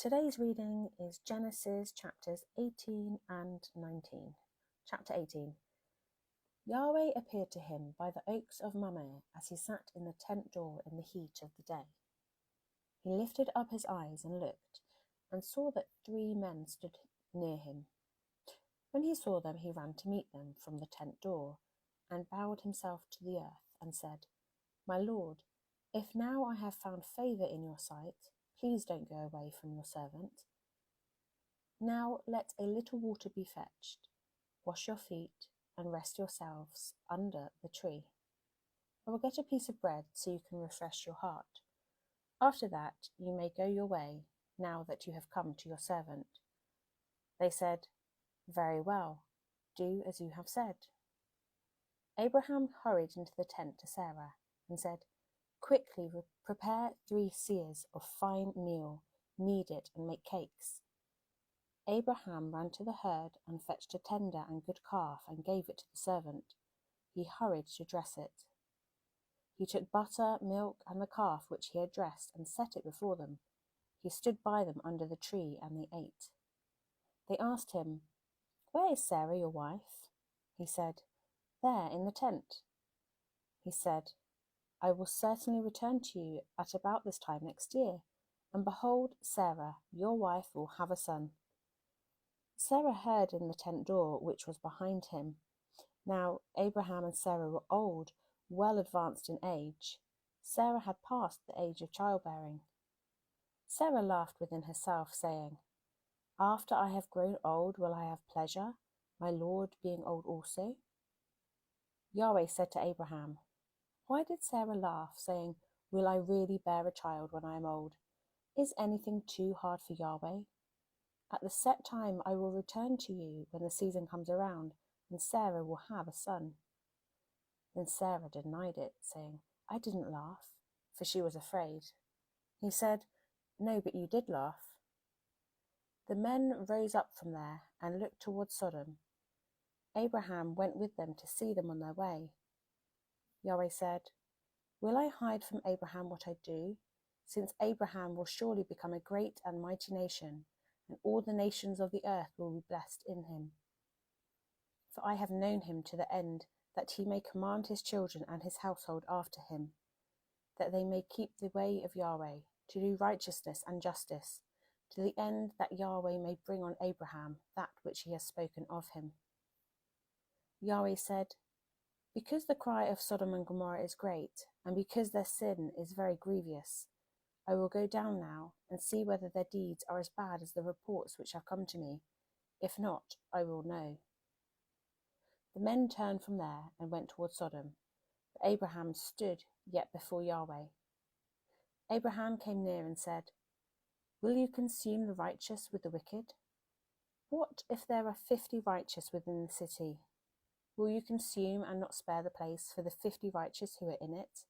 Today's reading is Genesis chapters 18 and 19. Chapter 18. Yahweh appeared to him by the oaks of Mamre as he sat in the tent door in the heat of the day. He lifted up his eyes and looked, and saw that 3 men stood near him. When he saw them, he ran to meet them from the tent door, and bowed himself to the earth, and said, "My Lord, if now I have found favour in your sight, please don't go away from your servant. Now let a little water be fetched. Wash your feet and rest yourselves under the tree. I will get a piece of bread so you can refresh your heart. After that you may go your way, now that you have come to your servant." They said, "Very well, do as you have said." Abraham hurried into the tent to Sarah and said, "Quickly prepare 3 seahs of fine meal, knead it and make cakes." Abraham ran to the herd and fetched a tender and good calf and gave it to the servant. He hurried to dress it. He took butter, milk, and the calf which he had dressed and set it before them. He stood by them under the tree, and they ate. They asked him, "Where is Sarah, your wife?" He said, "There, in the tent." He said, "I will certainly return to you at about this time next year, and behold, Sarah, your wife, will have a son." Sarah heard in the tent door which was behind him. Now Abraham and Sarah were old, well advanced in age. Sarah had passed the age of childbearing. Sarah laughed within herself, saying, "After I have grown old will I have pleasure, my Lord being old also?" Yahweh said to Abraham, "Why did Sarah laugh, saying, 'Will I really bear a child when I am old?' Is anything too hard for Yahweh? At the set time I will return to you when the season comes around, and Sarah will have a son." Then Sarah denied it, saying, "I didn't laugh," for she was afraid. He said, "No, but you did laugh." The men rose up from there and looked towards Sodom. Abraham went with them to see them on their way. Yahweh said, "Will I hide from Abraham what I do? Since Abraham will surely become a great and mighty nation, and all the nations of the earth will be blessed in him. For I have known him to the end, that he may command his children and his household after him, that they may keep the way of Yahweh, to do righteousness and justice, to the end that Yahweh may bring on Abraham that which he has spoken of him." Yahweh said, "Because the cry of Sodom and Gomorrah is great, and because their sin is very grievous, I will go down now and see whether their deeds are as bad as the reports which have come to me. If not, I will know." The men turned from there and went toward Sodom, but Abraham stood yet before Yahweh. Abraham came near and said, "Will you consume the righteous with the wicked? What if there are 50 righteous within the city? Will you consume and not spare the place for the 50 righteous who are in it?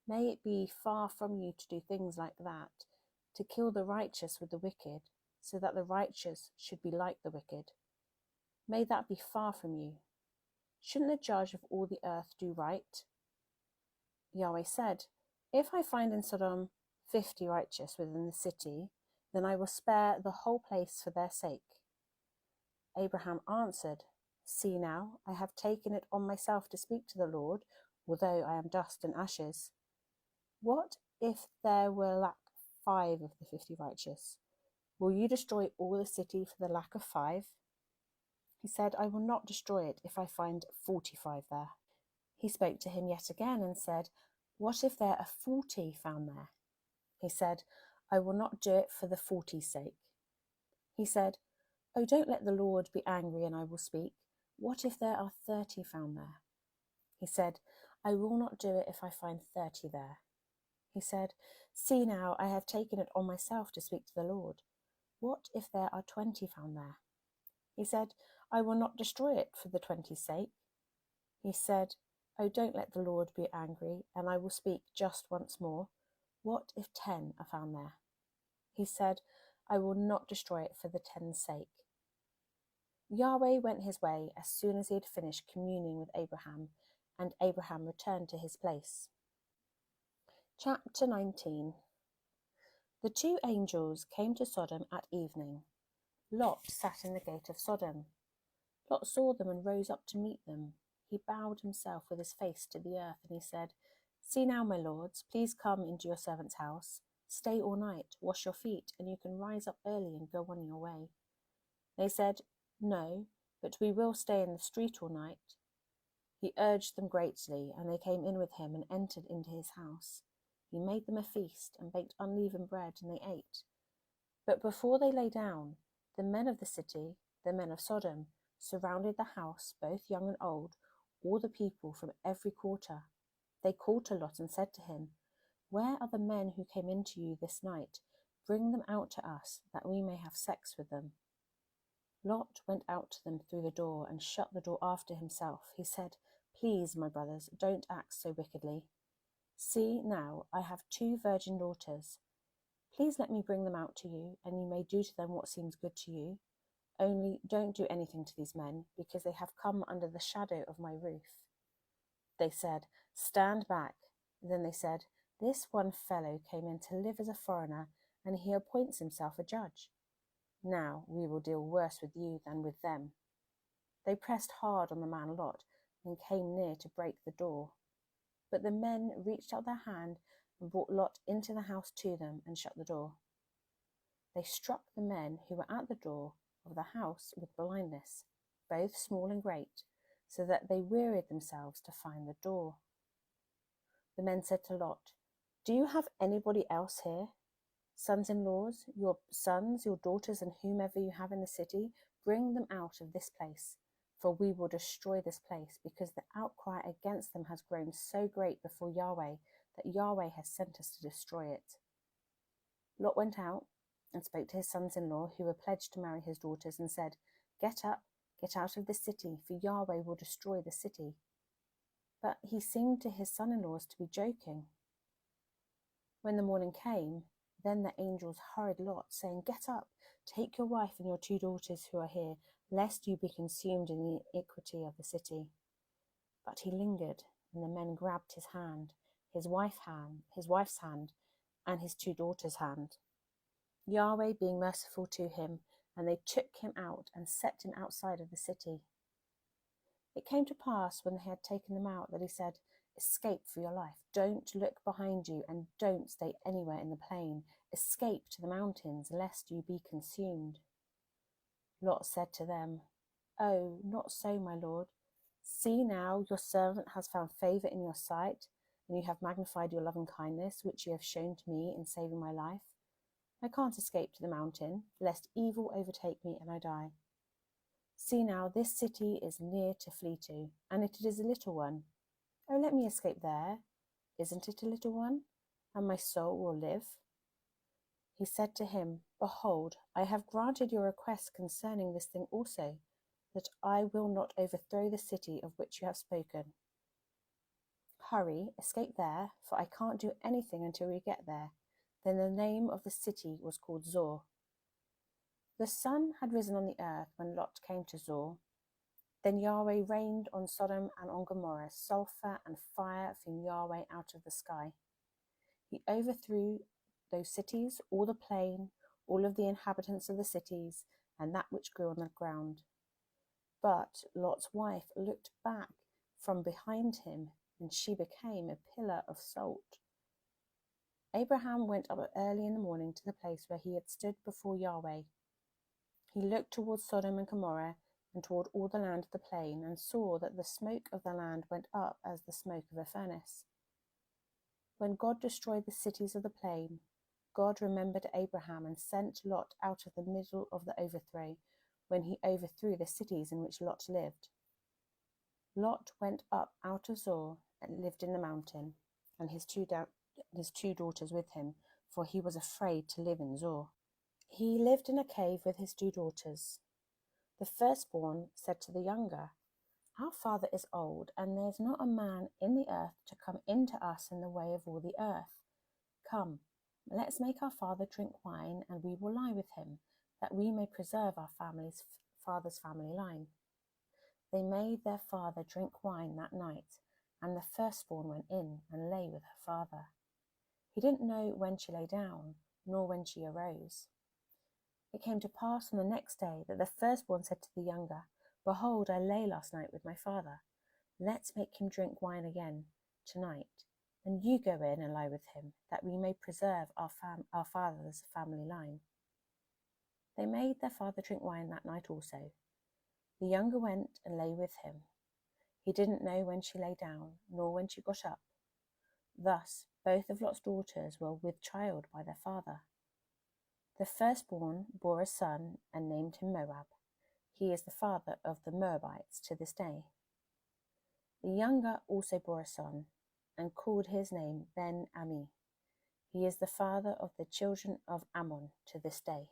May it be far from you to do things like that, to kill the righteous with the wicked, so that the righteous should be like the wicked. May that be far from you. Shouldn't the judge of all the earth do right?" Yahweh said, "If I find in Sodom 50 righteous within the city, then I will spare the whole place for their sake." Abraham answered, "See now, I have taken it on myself to speak to the Lord, although I am dust and ashes. What if there were lack 5 of the 50 righteous? Will you destroy all the city for the lack of 5? He said, "I will not destroy it if I find 45 there." He spoke to him yet again and said, "What if there are 40 found there?" He said, "I will not do it for the 40's sake." He said, "Oh, don't let the Lord be angry, and I will speak. What if there are 30 found there?" He said, "I will not do it if I find 30 there." He said, "See now, I have taken it on myself to speak to the Lord. What if there are 20 found there?" He said, "I will not destroy it for the 20's sake." He said, "Oh, don't let the Lord be angry, and I will speak just once more. What if 10 are found there?" He said, "I will not destroy it for the 10's sake." Yahweh went his way as soon as he had finished communing with Abraham, and Abraham returned to his place. Chapter 19. The two angels came to Sodom at evening. Lot sat in the gate of Sodom. Lot saw them and rose up to meet them. He bowed himself with his face to the earth, and he said, "See now, my lords, please come into your servant's house. Stay all night, wash your feet, and you can rise up early and go on your way." They said, "No, but we will stay in the street all night." He urged them greatly, and they came in with him and entered into his house. He made them a feast and baked unleavened bread, and they ate. But before they lay down, the men of the city, the men of Sodom, surrounded the house, both young and old, all the people from every quarter. They called to Lot and said to him, "Where are the men who came into you this night? Bring them out to us, that we may have sex with them." Lot went out to them through the door and shut the door after himself. He said, "Please, my brothers, don't act so wickedly. See, now, I have 2 virgin daughters. Please let me bring them out to you, and you may do to them what seems good to you. Only don't do anything to these men, because they have come under the shadow of my roof." They said, "Stand back." Then they said, "This one fellow came in to live as a foreigner, and he appoints himself a judge. Now we will deal worse with you than with them." They pressed hard on the man Lot and came near to break the door. But the men reached out their hand and brought Lot into the house to them and shut the door. They struck the men who were at the door of the house with blindness, both small and great, so that they wearied themselves to find the door. The men said to Lot, "Do you have anybody else here? Sons-in-laws, your sons, your daughters, and whomever you have in the city, bring them out of this place, for we will destroy this place, because the outcry against them has grown so great before Yahweh that Yahweh has sent us to destroy it." Lot went out and spoke to his sons-in-law, who were pledged to marry his daughters, and said, "Get up, get out of this city, for Yahweh will destroy the city." But he seemed to his son-in-laws to be joking. When the morning came, then the angels hurried Lot, saying, "Get up, take your wife and your 2 daughters who are here, lest you be consumed in the iniquity of the city." But he lingered, and the men grabbed his hand, his wife's hand, and his 2 daughters' hand, Yahweh being merciful to him, and they took him out and set him outside of the city. It came to pass, when they had taken them out, that he said, "Escape for your life. Don't look behind you, and don't stay anywhere in the plain. Escape to the mountains, lest you be consumed." Lot said to them, "Oh, not so, my lord. See now, your servant has found favor in your sight, and you have magnified your loving kindness, which you have shown to me in saving my life. I can't escape to the mountain, lest evil overtake me and I die. See now, this city is near to flee to, and it is a little one. Oh, let me escape there. Isn't it a little one? And my soul will live." He said to him, "Behold, I have granted your request concerning this thing also, that I will not overthrow the city of which you have spoken. Hurry, escape there, for I can't do anything until we get there." Then the name of the city was called Zoar. The sun had risen on the earth when Lot came to Zoar. Then Yahweh rained on Sodom and on Gomorrah sulfur and fire from Yahweh out of the sky. He overthrew those cities, all the plain, all of the inhabitants of the cities, and that which grew on the ground. But Lot's wife looked back from behind him, and she became a pillar of salt. Abraham went up early in the morning to the place where he had stood before Yahweh. He looked toward Sodom and Gomorrah and toward all the land of the plain, and saw that the smoke of the land went up as the smoke of a furnace. When God destroyed the cities of the plain, God remembered Abraham and sent Lot out of the middle of the overthrow, when he overthrew the cities in which Lot lived. Lot went up out of Zoar and lived in the mountain, and his two daughters with him, for he was afraid to live in Zoar. He lived in a cave with his 2 daughters. The firstborn said to the younger, "Our father is old, and there is not a man in the earth to come into us in the way of all the earth. Come, let's make our father drink wine, and we will lie with him, that we may preserve our father's family line." They made their father drink wine that night, and the firstborn went in and lay with her father. He didn't know when she lay down, nor when she arose. It came to pass on the next day that the firstborn said to the younger, Behold, I lay last night with my father. Let's make him drink wine again tonight, and you go in and lie with him, that we may preserve our father's family line. They made their father drink wine that night also. The younger went and lay with him. He didn't know when she lay down, nor when she got up. Thus both of Lot's daughters were with child by their father. The firstborn bore a son and named him Moab. He is the father of the Moabites to this day. The younger also bore a son and called his name Ben-Ammi. He is the father of the children of Ammon to this day.